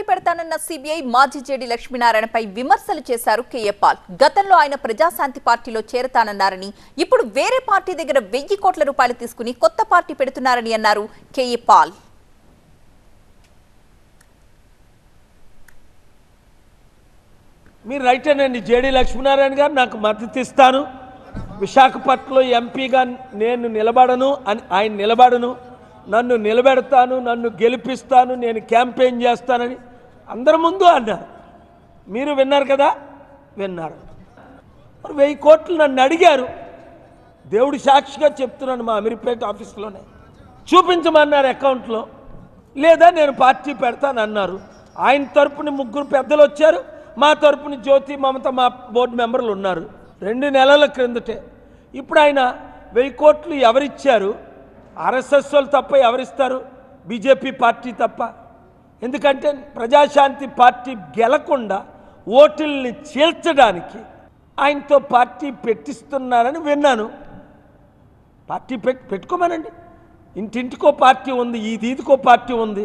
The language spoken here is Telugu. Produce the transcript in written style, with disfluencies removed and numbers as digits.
పార్టీ పెడతానన్న సిబిఐ మాజీ జేడీ లక్ష్మీనారాయణపై విమర్శలు చేశారు కేఏ పాల్. గతంలో ఆయన ప్రజాశాంతి పార్టీలో చేరతానన్నారని, ఇప్పుడు వేరే పార్టీ దగ్గర 1000 కోట్ల రూపాయలు తీసుకుని కొత్త పార్టీ పెడుతున్నారని అన్నారు కేఏ పాల్. మీరు రైట్ అనండి. జేడీ లక్ష్మీనారాయణ గారు నాకు మద్దతు ఇస్తాను, విశాఖపట్నంలో ఎంపీగా నేను నిలబడను అని ఆయన నిలబడను, నన్ను నిలబెడతాను, నన్ను గెలిపిస్తాను, నేను క్యాంపెయిన్ చేస్తానని అందరి ముందు అన్నారు. మీరు విన్నారు కదా, విన్నారు. 1000 కోట్లు నన్ను అడిగారు. దేవుడి సాక్షిగా చెప్తున్నాను, మా అమీర్పేట ఆఫీస్లోనే చూపించమన్నారు అకౌంట్లో. లేదా నేను పార్టీ పెడతానన్నారు. ఆయన తరపున 3 పెద్దలు వచ్చారు, మా తరపున జ్యోతి మమత మా బోర్డు మెంబర్లు ఉన్నారు. 2 నెలల క్రిందటే. ఇప్పుడు ఆయన 1000 కోట్లు ఎవరిచ్చారు? ఆర్ఎస్ఎస్ వాళ్ళు తప్ప ఎవరిస్తారు? బీజేపీ పార్టీ తప్ప. ఎందుకంటే ప్రజాశాంతి పార్టీ గెలకుండా ఓటుల్ని చీల్చడానికి ఆయనతో పార్టీ పెట్టిస్తున్నారని విన్నాను. పార్టీ పెట్టుకోమనండి. ఇంటింటికో పార్టీ ఉంది, ఈదీదికో పార్టీ ఉంది.